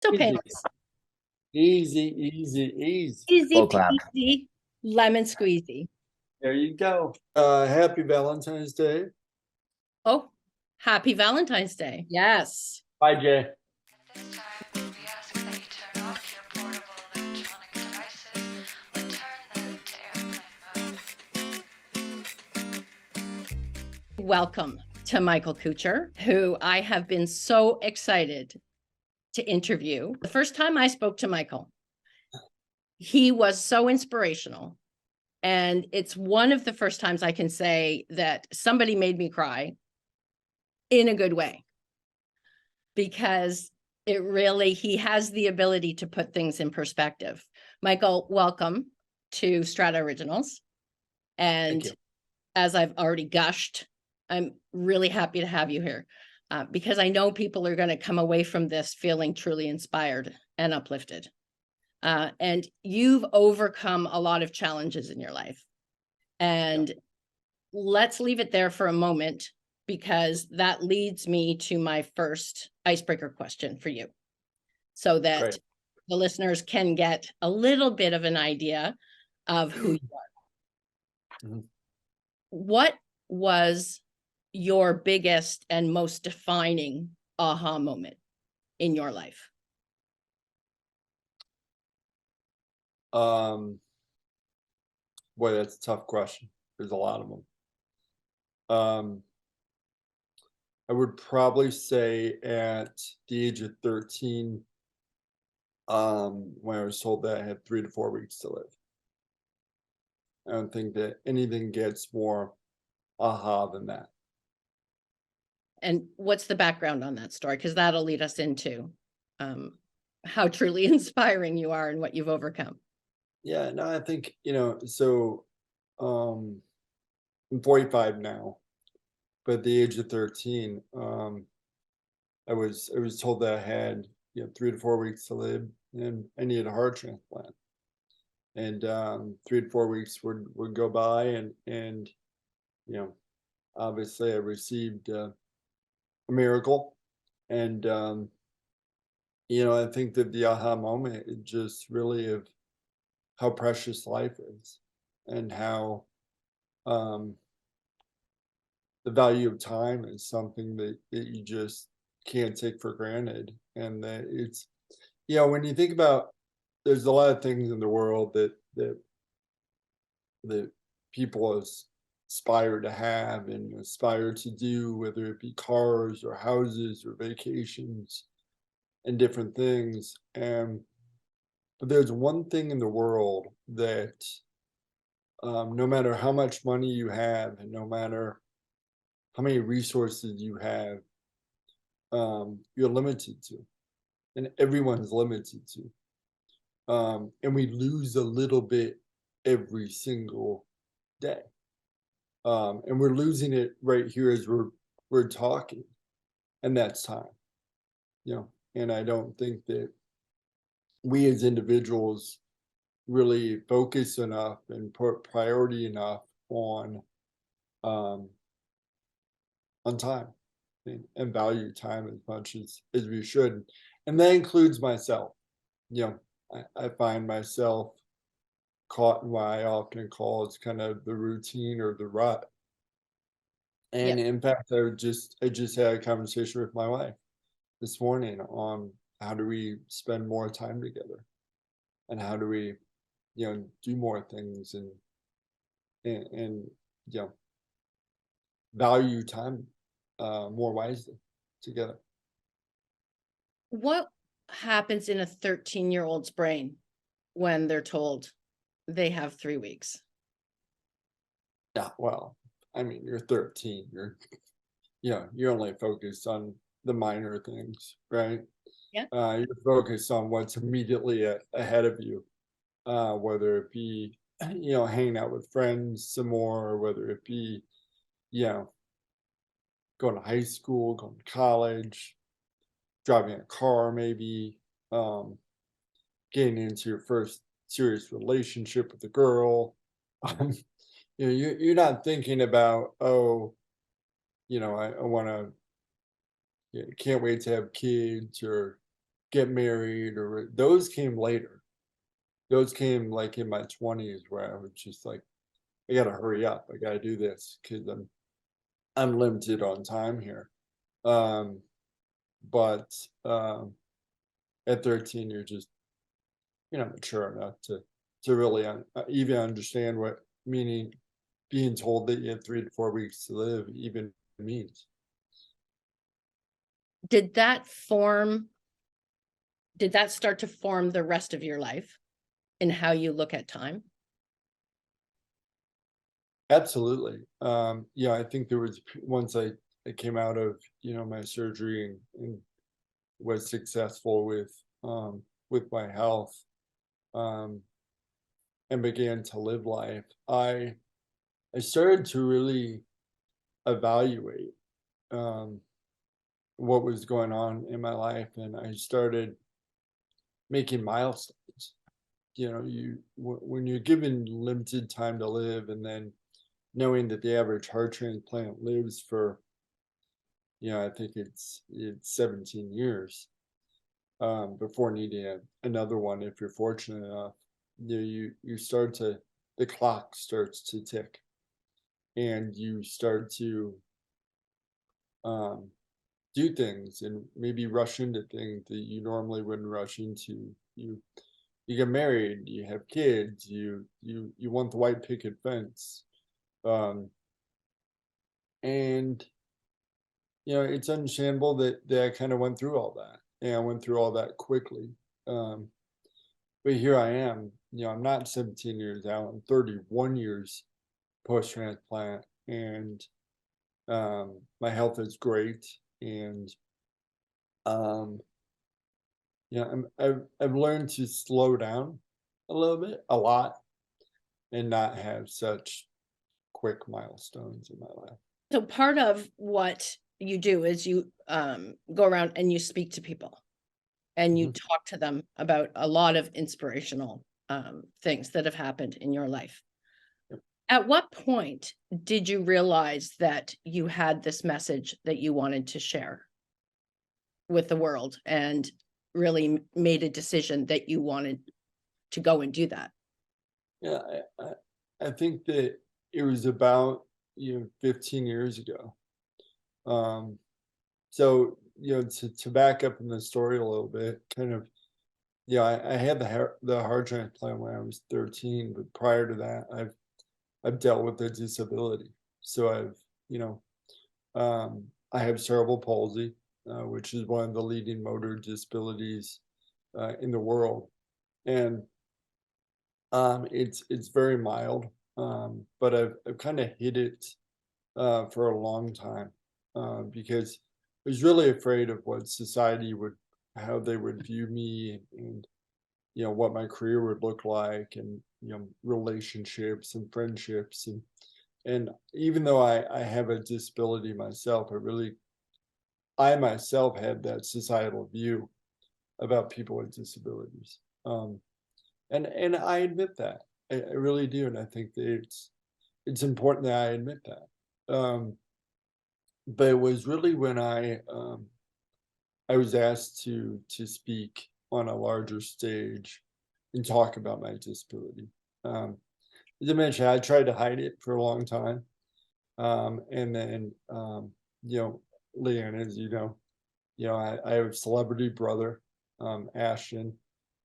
So Easy, painless. easy. Easy Full clap. peasy, lemon squeezy. There you go. Happy Valentine's Day. Oh, happy Valentine's Day. Yes. Bye, Jay. This time, we ask that you turn off your portable electronic devices or turn them to airplane mode. Welcome to Michael Kutcher, who I have been so excited to interview. The first time I spoke to Michael, he was so inspirational. And it's one of the first times I can say that somebody made me cry in a good way, because he has the ability to put things in perspective. Michael, welcome to Strata Originals. And as I've already gushed, I'm really happy to have you here because I know people are going to come away from this feeling truly inspired and uplifted. And you've overcome a lot of challenges in your life. And let's leave it there for a moment, because that leads me to my first icebreaker question for you, so that the listeners can get a little bit of an idea of who you are. Mm-hmm. What was your biggest and most defining aha moment in your life? Boy, that's a tough question. There's a lot of them. I would probably say at the age of 13, when I was told that I had 3 to 4 weeks to live. I don't think that anything gets more aha than that. And what's the background on that story? Because that'll lead us into how truly inspiring you are and what you've overcome. Yeah, no, I think, so I'm 45 now, but at the age of 13, I was told that I had 3 to 4 weeks to live and I needed a heart transplant. And 3 to 4 weeks would go by and obviously I received a miracle. And I think that the aha moment is just really of how precious life is and how the value of time is something that you just can't take for granted. And that it's, when you think about, there's a lot of things in the world that people aspire to have and aspire to do, whether it be cars or houses or vacations and different things. But there's one thing in the world that no matter how much money you have and no matter how many resources you have, you're limited to, and everyone's limited to. And we lose a little bit every single day. And we're losing it right here as we're talking, and that's time. And I don't think that we as individuals really focus enough and put priority enough on time and value time as much as we should. And that includes myself. I find myself caught in what I often call it's kind of the routine or the rut. And in fact, I just had a conversation with my wife this morning on how do we spend more time together and how do we do more things and value time more wisely together. What happens in a 13-year-old's brain when they're told they have 3 weeks? Yeah, well, I mean, you're 13. You're only focused on the minor things, right? Yeah. You're focused on what's immediately ahead of you, whether it be hanging out with friends some more, or whether it be going to high school, going to college, driving a car, maybe getting into your first serious relationship with a girl. You're not thinking about, I want to, can't wait to have kids, or get married, or those came later. Those came like in my 20s, where I was just like, I gotta hurry up. I gotta do this because I'm limited on time here. Um, but at 13, you're just mature enough to really even understand what meaning being told that you have 3 to 4 weeks to live even means. Did that start to form the rest of your life in how you look at time? Absolutely. I think there was once I came out of my surgery and was successful with my health, um, and began to live life. I started to really evaluate um, what was going on in my life, and I started making milestones. When you're given limited time to live, and then knowing that the average heart transplant lives for, I think it's 17 years before needing another one, if you're fortunate enough. You start to the clock starts to tick, and you start to um, do things and maybe rush into things that you normally wouldn't rush into. You get married, you have kids, you want the white picket fence, um, and it's understandable that I kind of went through all that, and I went through all that quickly. Um, but here I am. I'm not 17 years out. I'm 31 years post transplant, and my health is great, and um, I've learned to slow down a little bit, a lot, and not have such quick milestones in my life. So part of what you do is you go around and you speak to people and you talk to them about a lot of inspirational things that have happened in your life. Yep. At what point did you realize that you had this message that you wanted to share with the world, and really made a decision that you wanted to go and do that? Yeah, I think that it was about 15 years ago. Um, so to back up in the story a little bit, kind of, I had the heart transplant when I was 13, but prior to that, I've dealt with a disability. So I have cerebral palsy, which is one of the leading motor disabilities in the world, and it's very mild, but I've kind of hid it for a long time because I was really afraid of what society how they would view me, and what my career would look like, and relationships and friendships, and even though I have a disability myself, I myself had that societal view about people with disabilities. And I admit that. I really do, and I think that it's important that I admit that. But it was really when I was asked to speak on a larger stage and talk about my disability. As I mentioned, I tried to hide it for a long time, and then Leanne, as I have a celebrity brother, Ashton.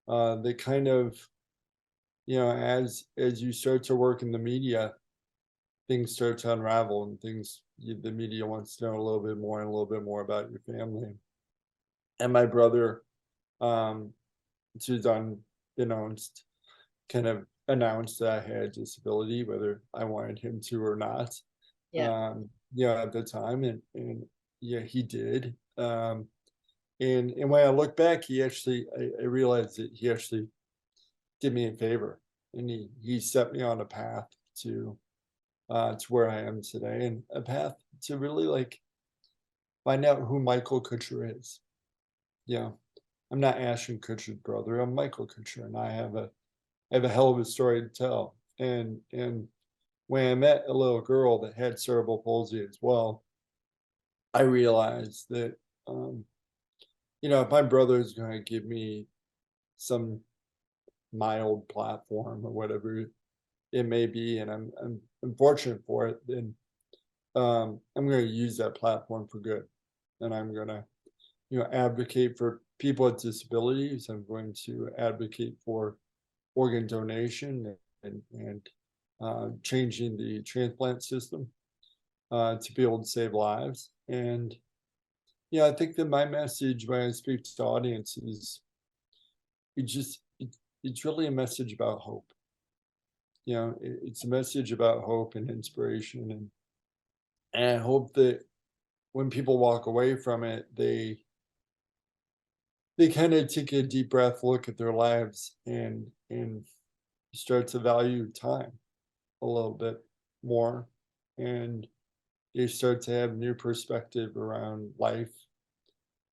They kind of, as you start to work in the media, things start to unravel, and the media wants to know a little bit more and a little bit more about your family. And my brother, to unbeknownst, kind of announced that I had a disability, whether I wanted him to or not. Yeah. At the time, and yeah, he did. And when I look back, I realized that he actually did me a favor, and he set me on a path to where I am today, and a path to really like find out who Michael Kutcher is. Yeah, I'm not Ashton Kutcher's brother. I'm Michael Kutcher, and I have a hell of a story to tell. And when I met a little girl that had cerebral palsy as well, I realized that if my brother is going to give me some mild platform or whatever it may be, and I'm fortunate for it, then I'm going to use that platform for good, and I'm going to advocate for people with disabilities. I'm going to advocate for organ donation and changing the transplant system to be able to save lives. And I think that my message when I speak to audiences, it's really a message about hope. It's a message about hope and inspiration, and I hope that when people walk away from it, they kind of take a deep breath, look at their lives, and start to value time a little bit more, and they start to have new perspective around life,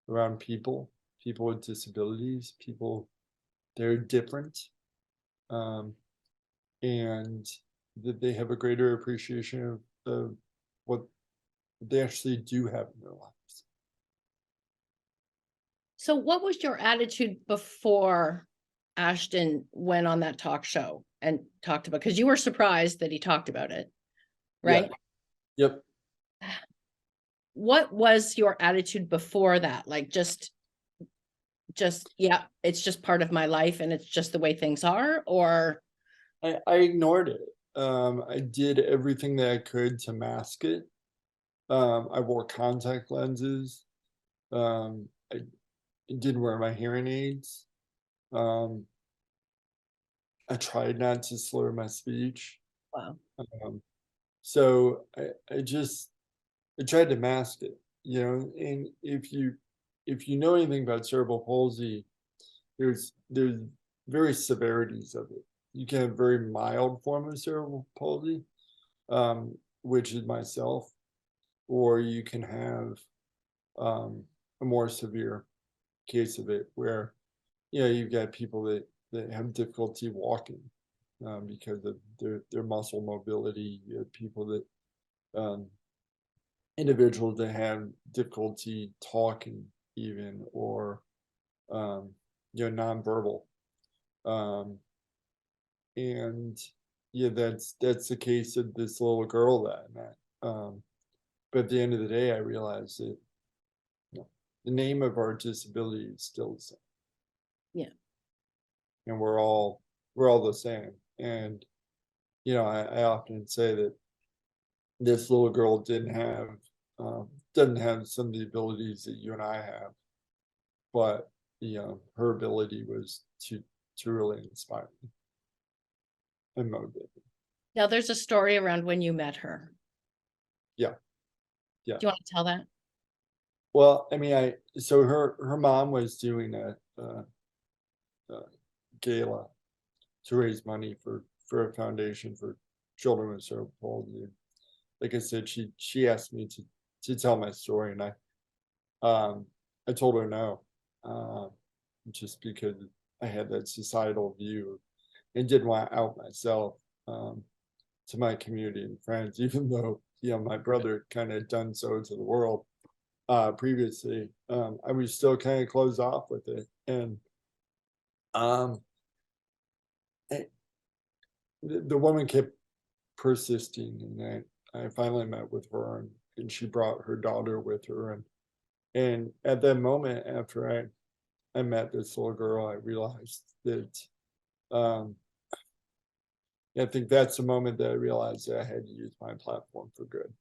around people with disabilities, people that are different, and that they have a greater appreciation of what they actually do have in their lives. So what was your attitude before Ashton went on that talk show and talked about, because you were surprised that he talked about it, right? Yeah. Yep. What was your attitude before that? Like just, yeah, it's just part of my life and it's just the way things are, or? I ignored it. I did everything that I could to mask it. I wore contact lenses. I didn't wear my hearing aids. I tried not to slur my speech. Wow. So I tried to mask it, and if you know anything about cerebral palsy, there's very severities of it. You can have a very mild form of cerebral palsy, which is myself, or you can have a more severe case of it where you've got people that have difficulty walking because of their muscle mobility. You have people that individuals that have difficulty talking even, or nonverbal, and that's the case of this little girl that I met. But at the end of the day, I realized that the name of our disability is still the same. Yeah. And we're all the same. And I often say that this little girl doesn't have some of the abilities that you and I have, but her ability was to really inspire me and motivate me. Now there's a story around when you met her. Yeah. Do you want to tell that? Well, I mean, so her mom was doing a gala to raise money for a foundation for children with cerebral palsy. Like I said, she asked me to tell my story, and I told her no, just because I had that societal view and didn't want to out myself to my community and friends, even though my brother kind of done so to the world previously. I was still kind of closed off with it, and the woman kept persisting, and I finally met with her, and she brought her daughter with her, and at that moment, after I met this little girl, I realized that I think that's the moment that I realized that I had to use my platform for good,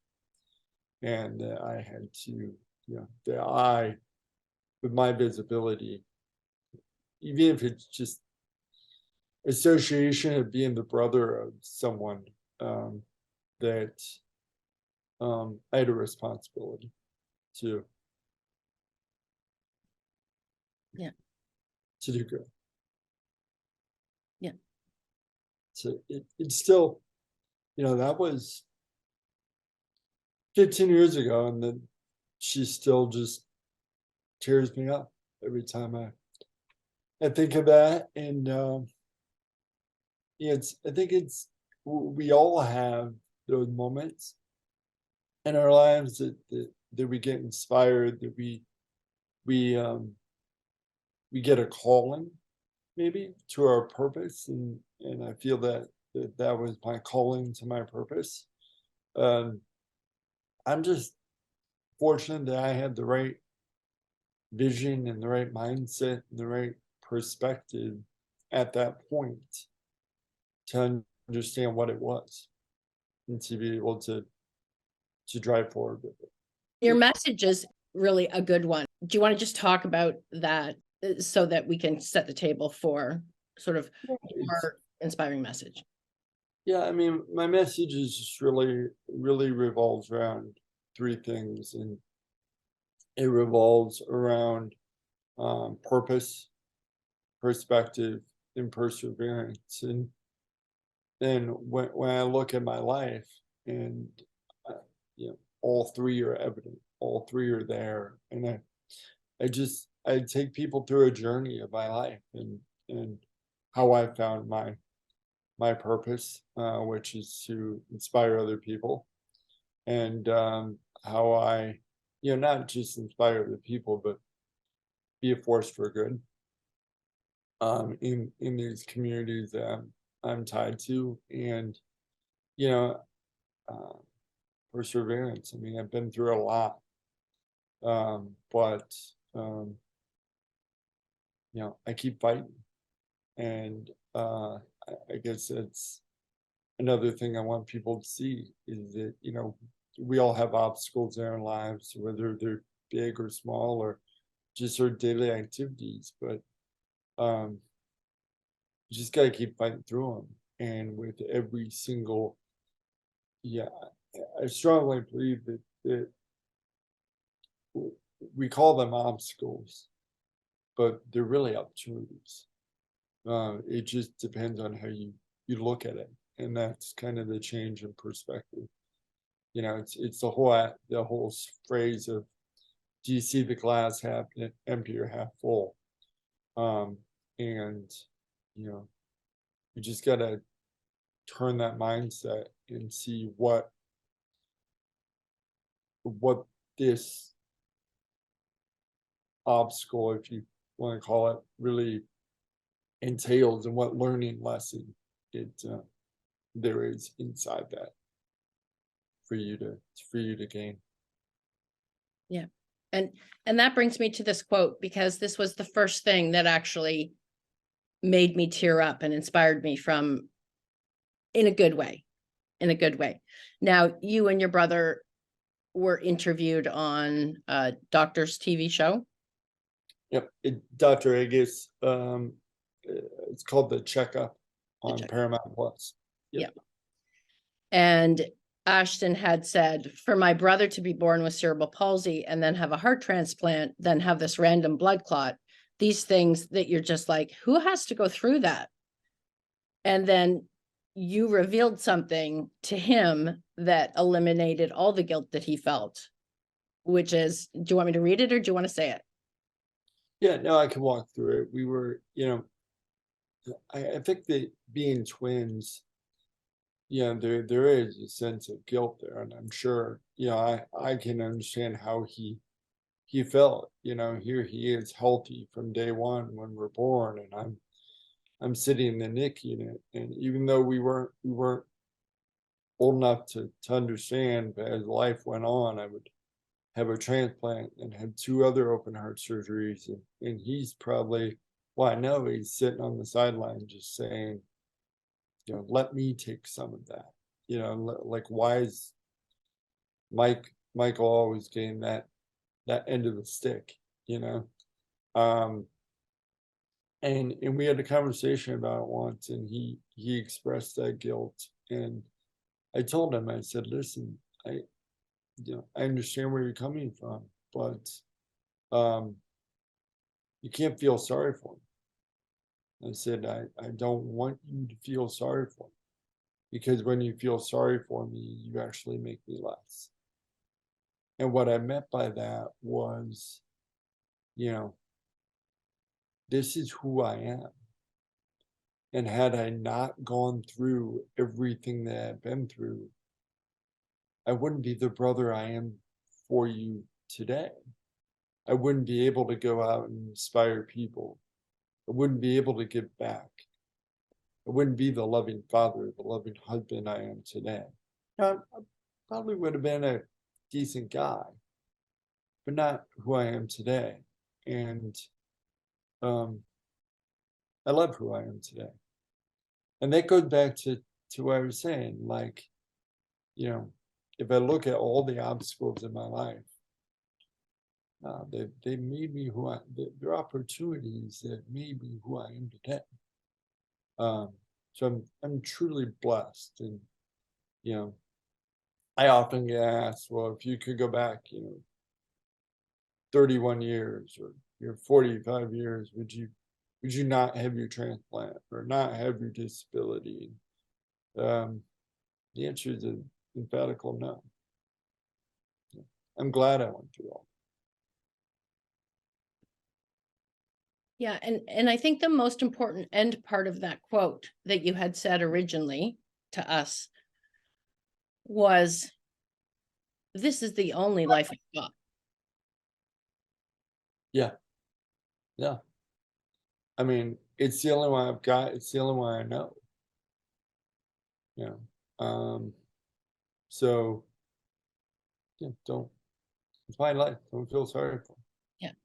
and that I had to, that with my visibility, even if it's just association of being the brother of someone, that I had a responsibility to do good. Yeah. So it's still, that was 15 years ago, and then she still just tears me up every time I think of that. And I think we all have those moments in our lives that we get inspired, that we we get a calling maybe to our purpose, and I feel that was my calling to my purpose. Um, I'm just fortunate that I had the right vision and the right mindset and the right perspective at that point to understand what it was and to be able to drive forward with it. Your message is really a good one. Do you want to just talk about that so that we can set the table for sort of your inspiring message? Yeah, I mean, my message is just really revolves around three things, and it revolves around purpose, perspective, and perseverance. And then when I look at my life, and uh, all three are evident, all three are there, and I take people through a journey of my life and how I found my purpose, which is to inspire other people, and how I, not just inspire other people, but be a force for good in these communities that I'm tied to, and you know, uh, perseverance. I mean, I've been through a lot, but um, I keep fighting, and I guess that's another thing I want people to see is that, we all have obstacles in our lives, whether they're big or small or just our daily activities, but um, you just got to keep fighting through them. And with every single, yeah, I strongly believe that we call them obstacles, but they're really opportunities. It just depends on how you look at it, and that's kind of the change in perspective. It's the whole phrase of, do you see the glass half empty or half full? And you just gotta turn that mindset and see what this obstacle, if you want to call it, really entails, and what learning lesson it there is inside that for you to gain. Yeah. And that brings me to this quote, because this was the first thing that actually made me tear up and inspired me from in a good way. Now, you and your brother were interviewed on a doctor's TV show. Yep, Dr. Agus. It's called The Checkup on Paramount Plus. Yep. And Ashton had said, for my brother to be born with cerebral palsy and then have a heart transplant, then have this random blood clot, these things that you're just like, who has to go through that? And then you revealed something to him that eliminated all the guilt that he felt, which is, do you want me to read it or do you want to say it? Yeah, no, I can walk through it. We were, I think that being twins, there is a sense of guilt there, and I'm sure, I can understand how he felt. Here he is healthy from day one when we're born, and I'm sitting in the NIC unit, and even though we weren't old enough to understand, but as life went on, I would have a transplant and had two other open heart surgeries, and he's probably, well, I know he's sitting on the sideline just saying, let me take some of that. Like, why is Michael always getting that end of the stick? Um, and we had a conversation about it once, and he expressed that guilt, and I told him, I said, listen, I understand where you're coming from, but you can't feel sorry for me. I said, I don't want you to feel sorry for me, because when you feel sorry for me, you actually make me less. And what I meant by that was, this is who I am. And had I not gone through everything that I've been through, I wouldn't be the brother I am for you today. I wouldn't be able to go out and inspire people. I wouldn't be able to give back. I wouldn't be the loving father, the loving husband I am today. Now, I probably would have been a decent guy, but not who I am today. And I love who I am today. And that goes back to what I was saying, like, you know, if I look at all the obstacles in my life, they made me who they're opportunities that made me who I am today. So I'm truly blessed. And, you know, I often get asked, well, if you could go back, 31 years or 45 years, would you not have your transplant or not have your disability? The answer is an emphatically no. I'm glad I went through all. Yeah, and I think the most important end part of that quote that you had said originally to us was, this is the only life I've got. Yeah. Yeah. I mean, it's the only one I've got. It's the only one I know. So yeah, it's my life. Don't feel sorry for it.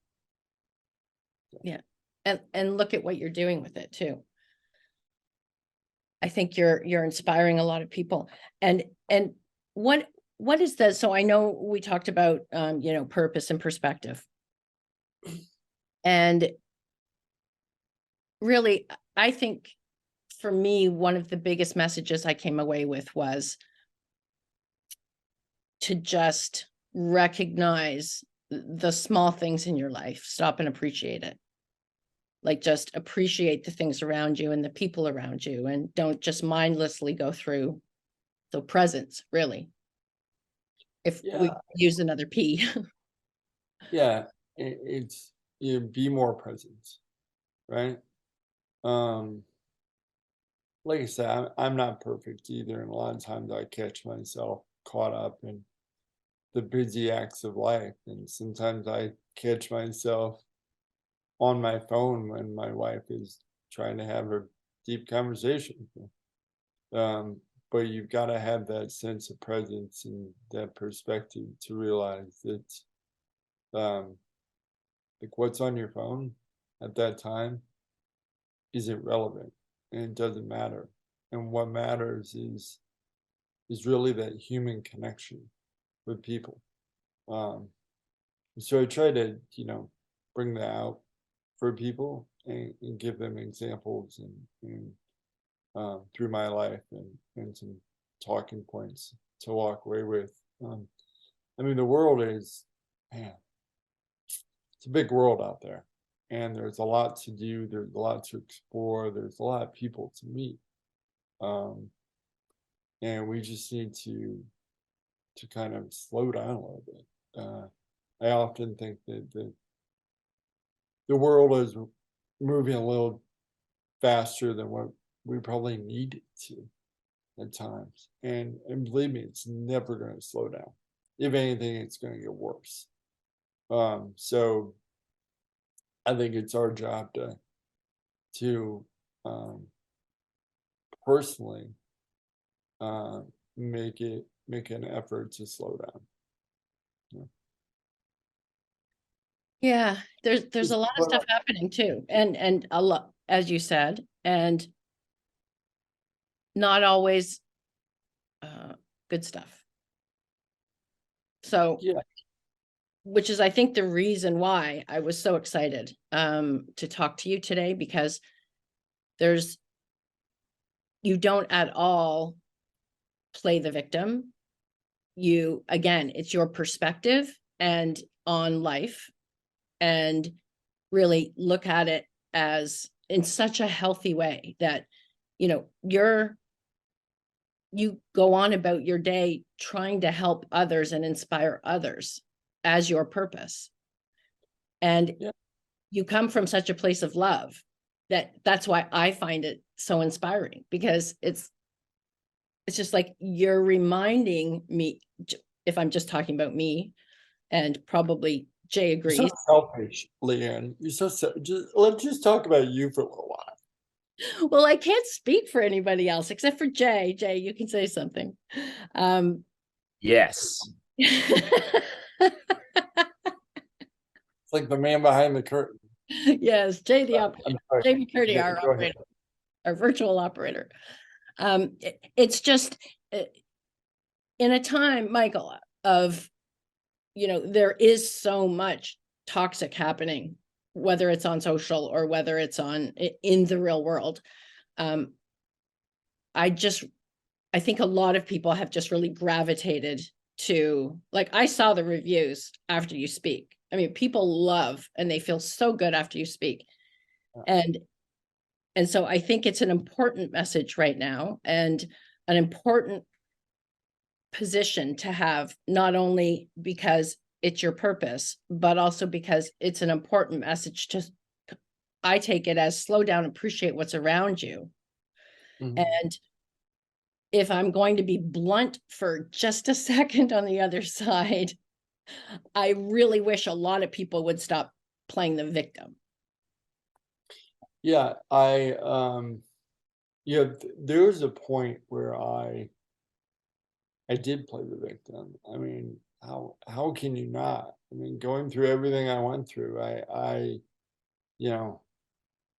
Yeah. And look at what you're doing with it too. I think you're inspiring a lot of people. And what is that? So I know we talked about purpose and perspective. And really, I think for me, one of the biggest messages I came away with was to just recognize the small things in your life, stop and appreciate it. Like, just appreciate the things around you and the people around you, and don't just mindlessly go through the presence, really. If we use another P. Yeah, it's be more present, right? Like I said, I'm not perfect either, and a lot of times I catch myself caught up in the busy acts of life, and sometimes I catch myself on my phone when my wife is trying to have a deep conversation with me. But you've got to have that sense of presence and that perspective to realize that like what's on your phone at that time isn't relevant, and it doesn't matter. And what matters is really that human connection with people. So I try to, bring that out for people and give them examples and through my life and some talking points to walk away with. I mean, the world is, man, it's a big world out there, and there's a lot to do. There's a lot to explore. There's a lot of people to meet. And we just need to kind of slow down a little bit. I often think that the world is moving a little faster than what we probably need it to at times. And believe me, it's never going to slow down. If anything, it's going to get worse. So I think it's our job to personally make an effort to slow down. Yeah, there's a lot of stuff happening too, and a lot, as you said, and not always good stuff. So yeah, which is, I think, the reason why I was so excited to talk to you today, because you don't at all play the victim. Again, it's your perspective and on life, and really look at it as in such a healthy way that, you go on about your day trying to help others and inspire others as your purpose. And you come from such a place of love that's why I find it so inspiring, because it's just like you're reminding me, if I'm just talking about me and probably Jay You're agrees. so selfish, Leanne. You're let's just talk about you for a little while. Well, I can't speak for anybody else except for Jay. Jay, you can say something. Yes. It's like the man behind the curtain. Yes, Jay the I'm operator. sorry. Jay McCurdy, Yeah, our go ahead. operator, our virtual operator. It's just in a time, Michael, of, there is so much toxic happening, whether it's on social or whether it's in the real world. I think a lot of people have just really gravitated to, like, I saw the reviews after you speak. I mean, people love and they feel so good after you speak. And so I think it's an important message right now, and an important position to have, not only because it's your purpose, but also because it's an important message to, I take it as, slow down, appreciate what's around you. Mhm. And if I'm going to be blunt for just a second on the other side, I really wish a lot of people would stop playing the victim. Yeah, there was a point where I did play the victim. I mean, how can you not? I mean, going through everything I went through, I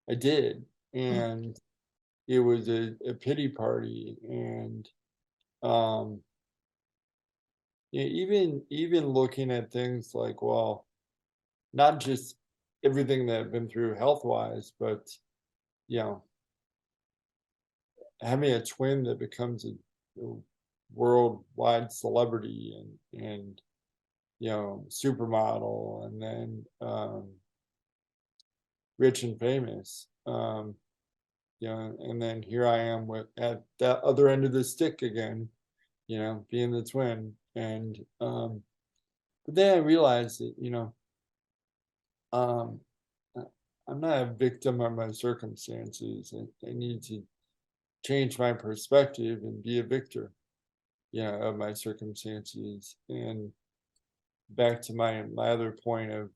I did, and it was a pity party, and um, even looking at things like, well, not just everything that I've been through health wise, but you know, having a twin that becomes a worldwide celebrity, and supermodel, and then rich and famous, and then here I am at that other end of the stick again, being the twin. And but then I realized that um I'm not a victim of my circumstances. I need to change my perspective and be a victor, of my circumstances. And back to my other point of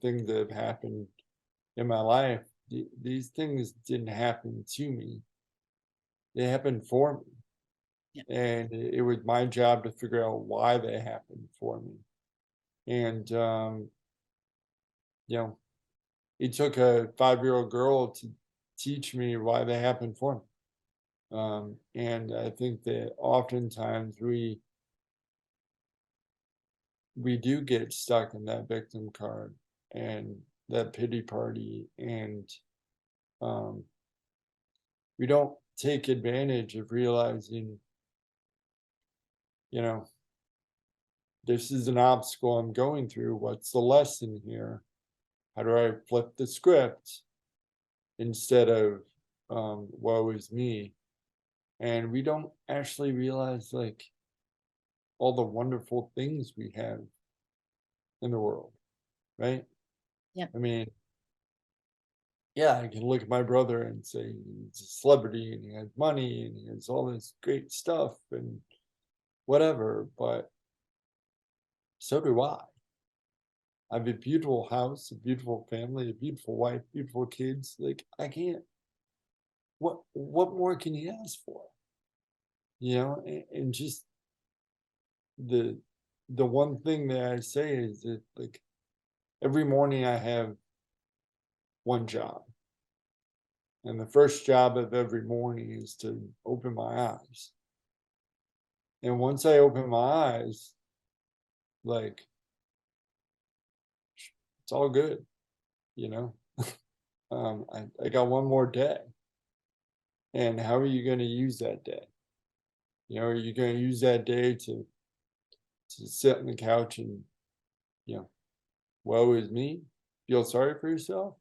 things that have happened in my life, these things didn't happen to me, they happened for me. Yeah. And it was my job to figure out why they happened for me. And it took a 5-year-old girl to teach me why they happened for me. And I think that oftentimes we do get stuck in that victim card and that pity party, and um, we don't take advantage of realizing, this is an obstacle I'm going through. What's the lesson here? How do I flip the script instead of woe is me? And we don't actually realize, like, all the wonderful things we have in the world, right? Yeah. I mean, yeah, I can look at my brother and say he's a celebrity and he has money and he has all this great stuff and whatever, but so do I. I have a beautiful house, a beautiful family, a beautiful wife, beautiful kids. Like, I can't. What more can you ask for? And just the one thing that I say is that, like, every morning I have one job. And the first job of every morning is to open my eyes. And once I open my eyes, like, it's all good, you know. I got one more day. And how are you going to use that day? Are you going to use that day to sit on the couch and, woe is me, feel sorry for yourself?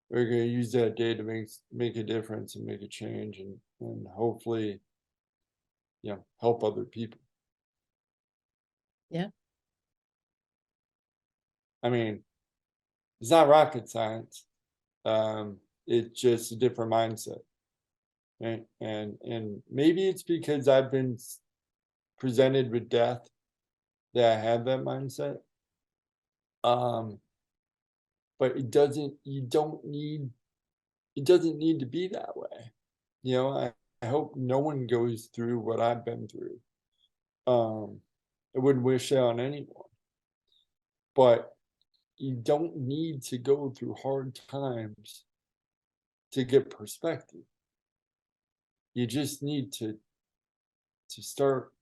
Or are you going to use that day to make a difference and make a change, and hopefully, help other people? Yeah. I mean, it's not rocket science. It's just a different mindset. Right? And maybe it's because I've been presented with death that I have that mindset. But it doesn't need to be that way. I hope no one goes through what I've been through. I wouldn't wish that on anyone, but you don't need to go through hard times to get perspective. You just need to start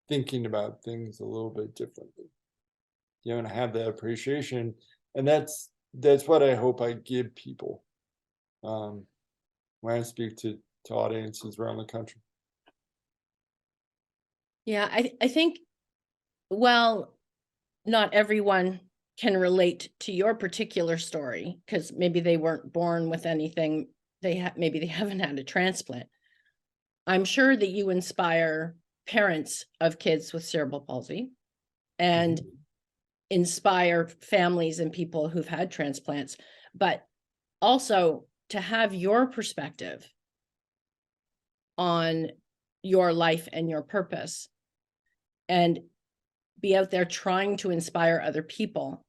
thinking about things a little bit differently, and have that appreciation. And that's what I hope I give people when I speak to audiences around the country. Yeah, I think, well, not everyone can relate to your particular story because maybe they weren't born with anything. Maybe they haven't had a transplant. I'm sure that you inspire parents of kids with cerebral palsy and inspire families and people who've had transplants, but also to have your perspective on your life and your purpose and be out there trying to inspire other people.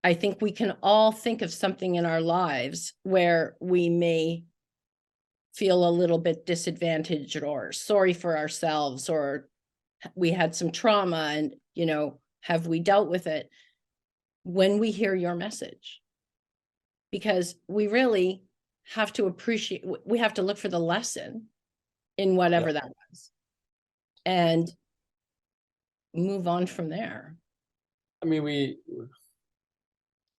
I think we can all think of something in our lives where we may feel a little bit disadvantaged or sorry for ourselves, or we had some trauma and, have we dealt with it? When we hear your message, because we really have to we have to look for the lesson in whatever that was and move on from there. I mean,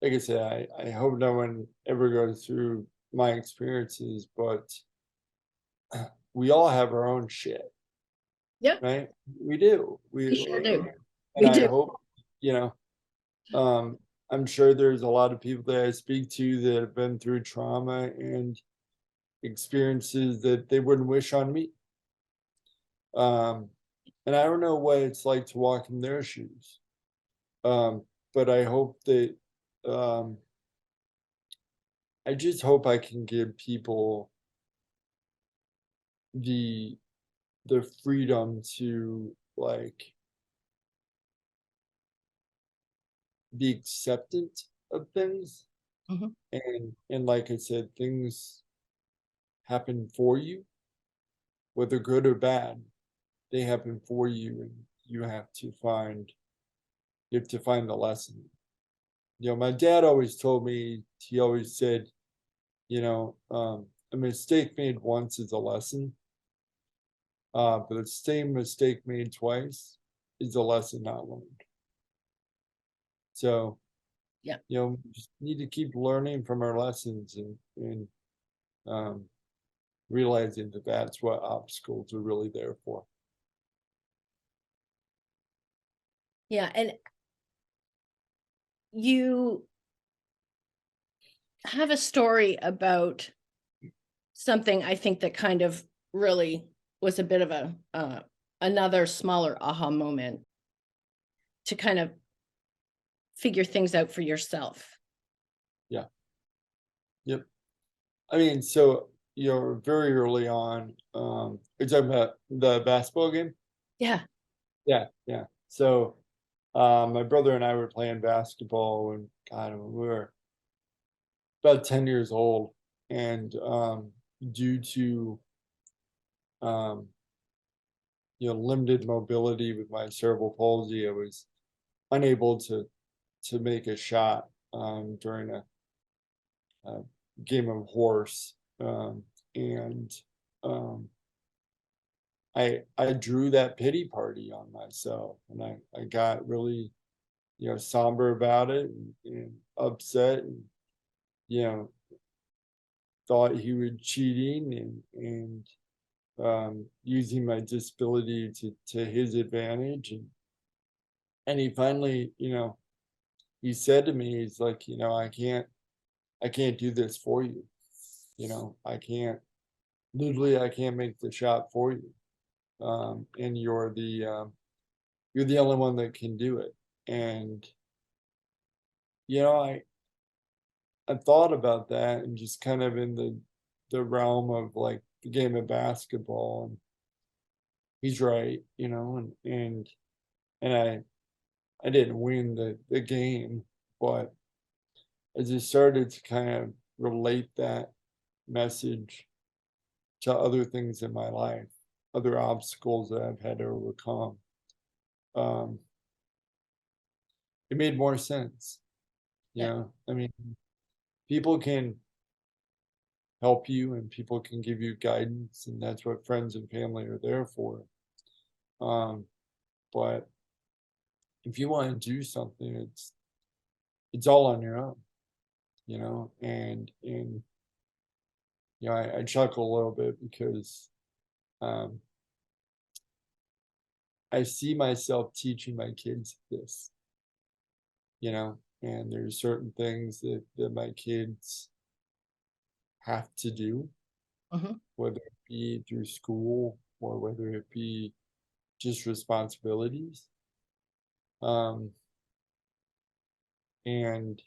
like I said, I hope no one ever goes through my experiences, but we all have our own shit. Yep. Right? We do. We sure do. And I hope, I'm sure there's a lot of people that I speak to that have been through trauma and experiences that they wouldn't wish on me. And I don't know what it's like to walk in their shoes. But I hope that I just hope I can give people the freedom to be acceptant of things. Mhm. And like I said, things happen for you, whether good or bad, they happen for you, and you have to find the lesson. My dad always told me, he always said, a mistake made once is a lesson, but the same mistake made twice is a lesson not learned. So, yeah, just need to keep learning from our lessons and realizing that that's what obstacles are really there for. Yeah, and you have a story about something I think that kind of really was a bit of a another smaller aha moment to kind of figure things out for yourself. Yeah. Yep. I mean, so very early on, you're talking about the basketball game? Yeah. Yeah. So my brother and I were playing basketball, and God, we were about 10 years old, and due to limited mobility with my cerebral palsy, I was unable to make a shot during a game of horse, and I drew that pity party on myself, and I got really somber about it, and upset, and thought he was cheating and using my disability to his advantage, and he finally he said to me, he's like, I can't do this for you. I can't, literally, I can't make the shot for you. And you're the only one that can do it. And, I thought about that, and just kind of in the realm of the game of basketball, and he's right, and I I didn't win the game, but I just started to kind of relate that message to other things in my life, other obstacles that I've had to overcome. Um, it made more sense. Yeah. I mean, people can help you and people can give you guidance, and that's what friends and family are there for. Um, but if you want to do something, it's all on your own, and I chuckle a little bit because um I see myself teaching my kids this, and there's certain things that my kids have to do, Mhm. whether it be through school or whether it be just responsibilities. Um, and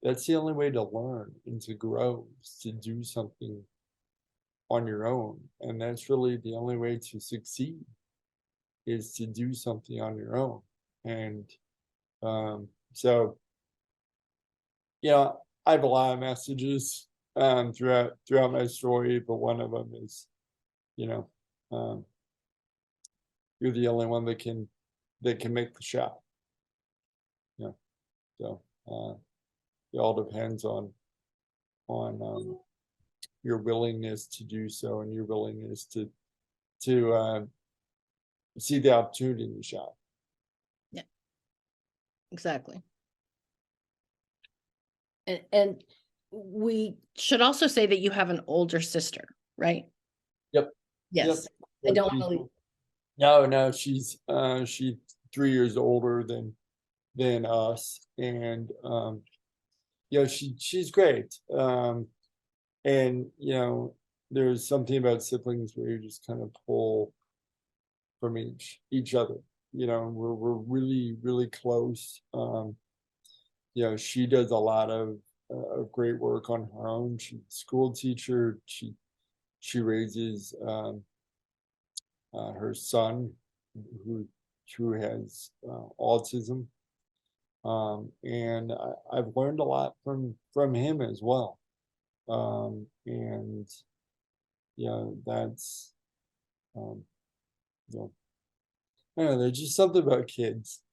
that's the only way to learn and to grow is to do something on your own. And that's really the only way to succeed is to do something on your own. And so, I have a lot of messages throughout my story, but one of them is, you know, um, you're the only one that can make the shot. Yeah. So it all depends on your willingness to do so and your willingness to see the opportunity in the shot. Yeah, exactly. And we should also say that you have an older sister, right? Yep. Yes. I Yep. don't want to leave. No, she's 3 years older than us, and she's great. And there's something about siblings where you just kind of pull from each other. We're really really close. She does a lot of great work on her own. She's a school teacher. She raises her son who who has autism, and I've learned a lot from him as well. And that's um, you know, I don't know. There's just something about kids.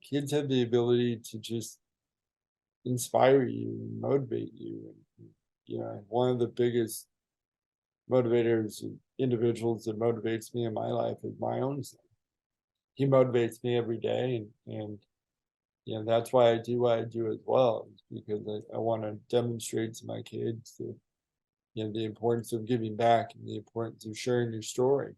Kids have the ability to just inspire you and motivate you. And one of the biggest motivators and individuals that motivates me in my life is my own son. He motivates me every day, and that's why I do what I do as well, is because I want to demonstrate to my kids that the importance of giving back and the importance of sharing your story.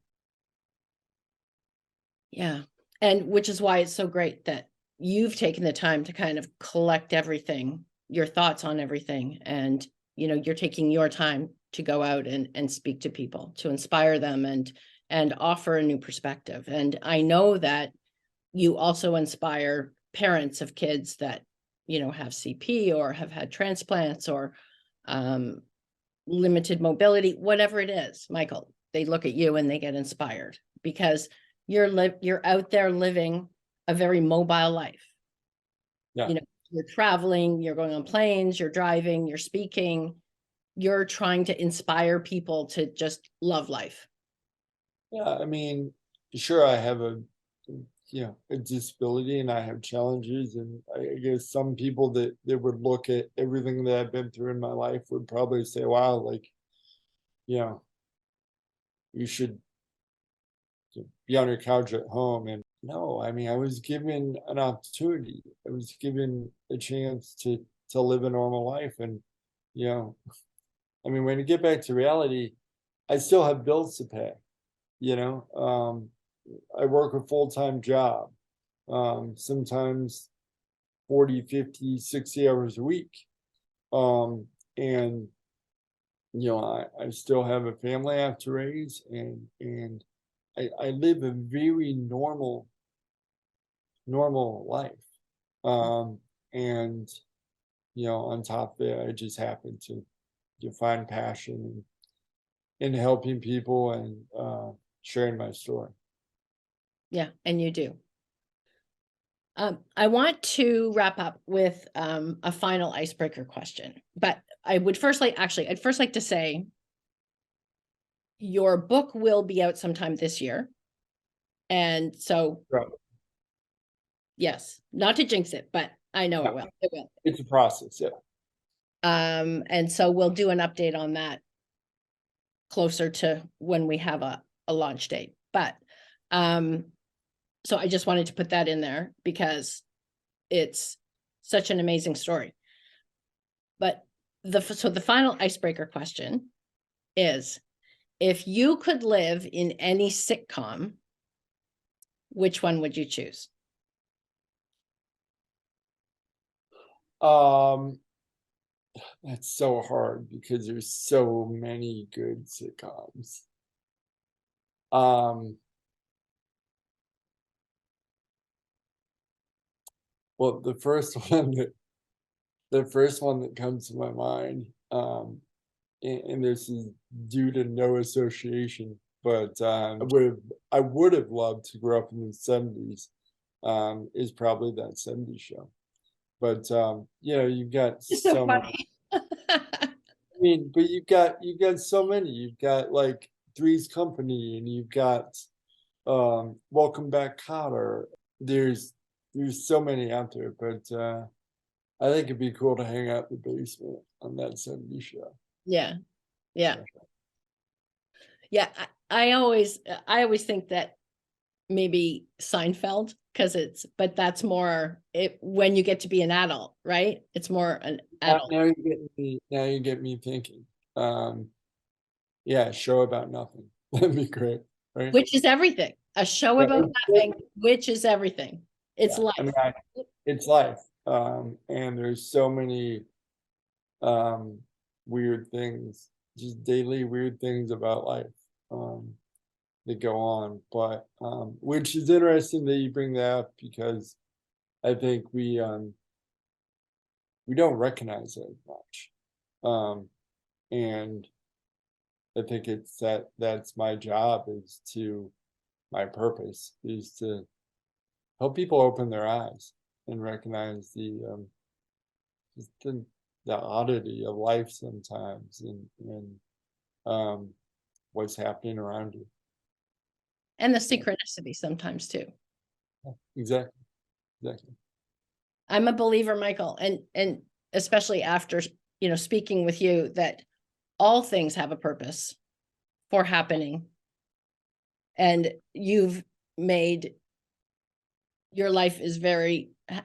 Yeah. And which is why it's so great that you've taken the time to kind of collect everything, your thoughts on everything. And, you're taking your time to go out and speak to people, to inspire them and offer a new perspective. And I know that you also inspire parents of kids that, have CP or have had transplants or limited mobility, whatever it is, Michael. They look at you and they get inspired because you're out there living a very mobile life. Yeah. You're traveling, you're going on planes, you're driving, you're speaking, you're trying to inspire people to just love life. Yeah, I mean, sure, I have a disability and I have challenges, and I guess some people that would look at everything that I've been through in my life would probably say, "Wow, like, you know, you should be on your couch at home." And no, I mean, I was given an opportunity. I was given a chance to live a normal life, and you know, I mean, when you get back to reality, I still have bills to pay. You know, I work a full-time job, sometimes 40, 50, 60 hours a week. And I still have a family I have to raise, and I live a very normal life. And on top of it, I just happen to find passion in helping people and sharing my story. Yeah, and you do. I want to wrap up with a final icebreaker question, but I'd first like to say your book will be out sometime this year. And so, Right. yes, not to jinx it, but I know it will. It will. It's a process, yeah. And so we'll do an update on that closer to when we have a launch date. But so I just wanted to put that in there because it's such an amazing story. But the final icebreaker question is, if you could live in any sitcom, which one would you choose? That's so hard because there's so many good sitcoms. Well, the first one that comes to my mind, and this is due to no association, but I would have loved to grow up in the 70s, is probably that 70s show. But you've got It's so so many. funny. I mean, but you've got so many. You've got like Three's Company, and you've got Welcome Back, Kotter. There's so many out there, but I think it'd be cool to hang out in the basement on that 70s show. Yeah. I always think that maybe Seinfeld, but that's more when you get to be an adult, right? It's more an adult. Now you get me thinking. Yeah, show about nothing. That'd be great, right? Which is everything. A show about nothing, which is everything. It's life. I mean, it's life. And there's so many weird things, just daily weird things about life that go on. But which is interesting that you bring that up, because I think we don't recognize it much. And I think it's that's my job, my purpose is to help people open their eyes and recognize the oddity of life sometimes, and what's happening around you. And the synchronicity sometimes too. Exactly. I'm a believer, Michael, and especially after speaking with you, that all things have a purpose for happening. And you've made your life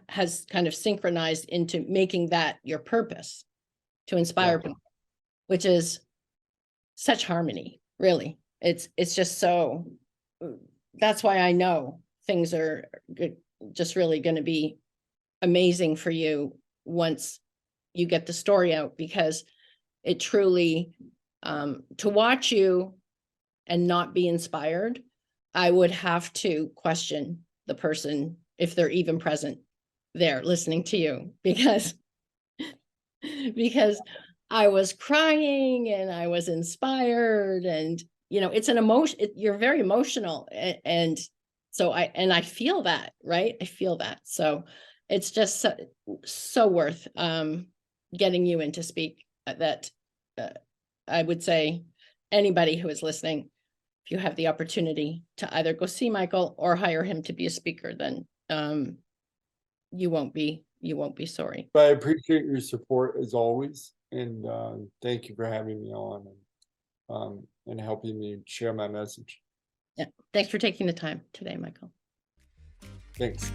has kind of synchronized into making that your purpose to inspire people, which is such harmony, really. It's just so, that's why I know things are just really going to be amazing for you once you get the story out, because it truly, to watch you and not be inspired, I would have to question the person if they're even present there listening to you, because I was crying and I was inspired, and it's an emotion. You're very emotional, and so I feel that, right? I feel that. So it's just so worth getting you in to speak. That I would say anybody who is listening, if you have the opportunity to either go see Michael or hire him to be a speaker, then you won't be sorry. But I appreciate your support as always, and thank you for having me on and helping me share my message. Yeah, thanks for taking the time today, Michael. Thanks.